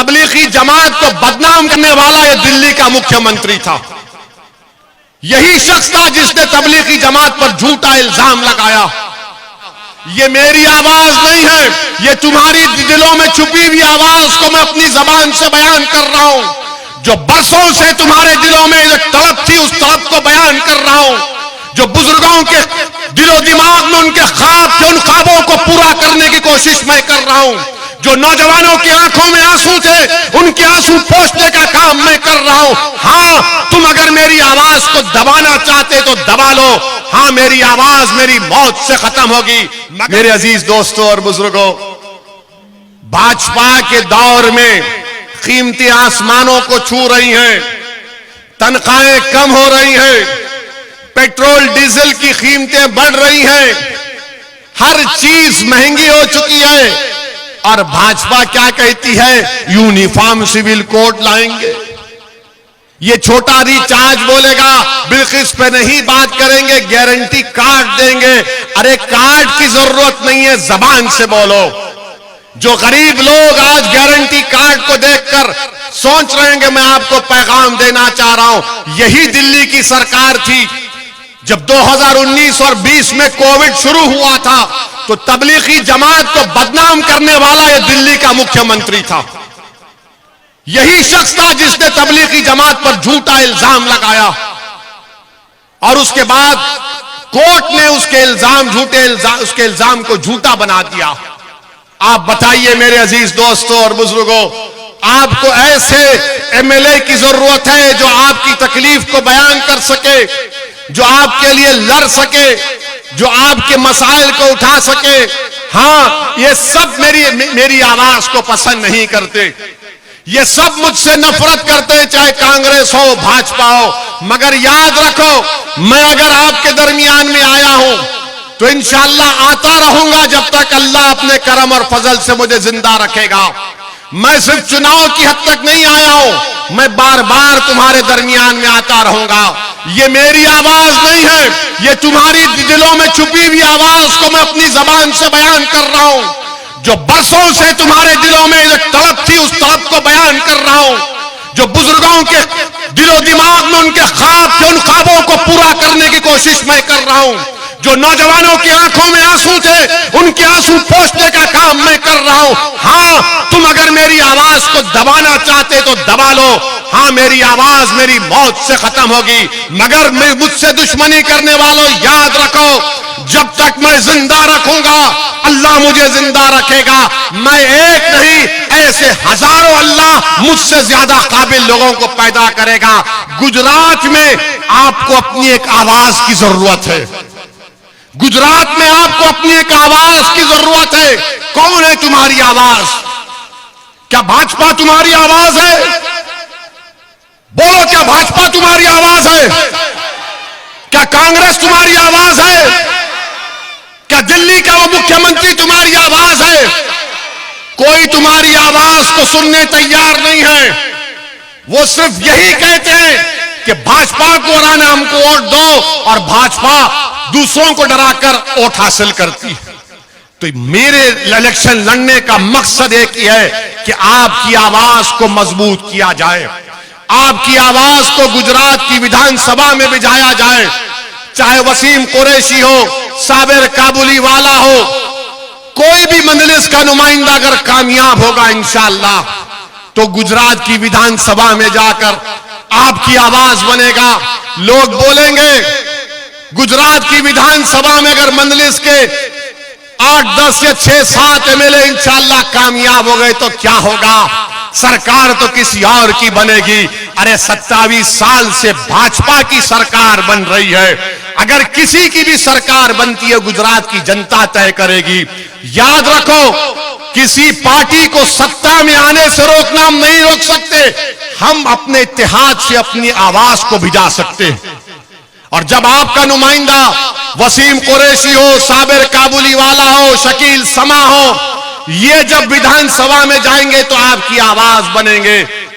तबलीगी जमात को बदनाम करने वाला यह दिल्ली का मुख्यमंत्री था। यही शख्स था जिसने तबलीगी जमात पर झूठा इल्जाम लगाया। ये मेरी आवाज नहीं है, ये तुम्हारी दिलों में छुपी हुई आवाज को मैं अपनी जबान से बयान कर रहा हूं। जो बरसों से तुम्हारे दिलों में एक तड़प थी, उस तड़प को बयान कर रहा हूं। जो बुजुर्गों के दिलो दिमाग में उनके ख्वाब थे, उन ख्वाबों को पूरा करने की कोशिश मैं कर रहा हूं। जो नौजवानों की आंखों में आंसू थे, उनके आंसू पोंछने का काम मैं कर रहा हूं। हां, तुम अगर मेरी आवाज को दबाना चाहते तो दबा लो। हां, मेरी आवाज मेरी मौत से खत्म होगी। मेरे अजीज दोस्तों और बुजुर्गों, भाजपा के दौर में कीमतें आसमानों को छू रही हैं, तनख्वाहें कम हो रही हैं, पेट्रोल डीजल की कीमतें बढ़ रही हैं, हर चीज महंगी हो चुकी है। और भाजपा क्या कहती है? यूनिफॉर्म सिविल कोड लाएंगे। ये छोटा रिचार्ज बोलेगा, बिल्किस पे नहीं बात करेंगे, गारंटी कार्ड देंगे। अरे कार्ड की जरूरत नहीं है, जबान से बोलो। जो गरीब लोग आज गारंटी कार्ड को देखकर सोच रहे हैं कि मैं आपको पैगाम देना चाह रहा हूं, यही दिल्ली की सरकार थी जब 2019 और 20 में कोविड शुरू हुआ था तो तबलीगी जमात को बदनाम करने वाला यह दिल्ली का मुख्यमंत्री था। यही शख्स था जिसने तबलीगी जमात पर झूठा इल्जाम लगाया और उसके बाद कोर्ट ने उसके इल्जाम को झूठा बना दिया। आप बताइए मेरे अजीज दोस्तों और बुजुर्गों, आपको ऐसे एमएलए की जरूरत है जो आपकी तकलीफ को बयान कर सके, जो आपके लिए लड़ सके, जो आपके मसाइल को उठा सके। हां, ये सब मेरी आवाज को पसंद नहीं करते, ये सब मुझसे नफरत करते हैं, चाहे कांग्रेस हो भाजपा हो। मगर याद रखो, मैं अगर आपके दरमियान में आया हूं तो इंशाअल्लाह आता रहूंगा जब तक अल्लाह अपने करम और फजल से मुझे जिंदा रखेगा। मैं सिर्फ चुनाव की हद तक नहीं आया हूं, मैं बार बार तुम्हारे दरमियान में आता रहूंगा। ये मेरी आवाज नहीं है, ये तुम्हारी दिलों में छुपी हुई आवाज को मैं अपनी जबान से बयान कर रहा हूं। जो बरसों से तुम्हारे दिलों में एक तड़प थी, उस तड़प को बयान कर रहा हूं। जो बुजुर्गों के दिलो दिमाग में उनके ख्वाब थे, उन ख्वाबों को पूरा करने की कोशिश मैं कर रहा हूं। जो नौजवानों की आंखों में आंसू थे, उनके आंसू पोंछने का काम मैं कर रहा हूं। हां, तुम अगर मेरी आवाज को दबाना चाहते तो दबा लो। हां, मेरी आवाज मेरी मौत से खत्म होगी। मगर मुझसे दुश्मनी करने वालों, याद रखो, जब तक मैं जिंदा रखूंगा अल्लाह मुझे जिंदा रखेगा। मैं एक नहीं, ऐसे हजारों अल्लाह मुझसे ज्यादा काबिल लोगों को पैदा करेगा। गुजरात में आपको अपनी एक आवाज की जरूरत है। गुजरात में आपको अपनी एक आवाज की जरूरत है। कौन है तुम्हारी आवाज? क्या भाजपा तुम्हारी आवाज है? बोलो, क्या भाजपा तुम्हारी आवाज है? क्या कांग्रेस तुम्हारी आवाज है? क्या दिल्ली का वो मुख्यमंत्री तुम्हारी आवाज है? कोई तुम्हारी आवाज को सुनने तैयार नहीं है। वो सिर्फ यही कहते हैं कि भाजपा को हराना, हमको वोट दो, और भाजपा दूसरों को डराकर वोट हासिल करती है। तो मेरे इलेक्शन लड़ने का मकसद एक ही है कि आपकी आवाज को मजबूत किया जाए, आपकी आवाज को गुजरात की विधानसभा में भिजाया जाए। चाहे वसीम कुरैशी हो, साबिर काबुली वाला हो, कोई भी मजलिस का नुमाइंदा अगर कामयाब होगा इंशाअल्लाह तो गुजरात की विधानसभा में जाकर आपकी आवाज बनेगा। लोग बोलेंगे गुजरात की विधानसभा में अगर मंजलिस के 8, 10 या 6, 7 एमएलए इंशाअल्लाह कामयाब हो गए तो क्या होगा? सरकार तो किसी और की बनेगी। अरे 27 साल से भाजपा की सरकार बन रही है। अगर किसी की भी सरकार बनती है, गुजरात की जनता तय करेगी। याद रखो, किसी पार्टी को सत्ता में आने से रोकना हम नहीं रोक सकते, हम अपने इत्तेहाद से अपनी आवाज को भिजा सकते हैं। और जब आपका नुमाइंदा वसीम कुरैशी हो, साबिर काबुली वाला हो, शकील समा हो, ये जब विधानसभा में जाएंगे तो आपकी आवाज बनेंगे।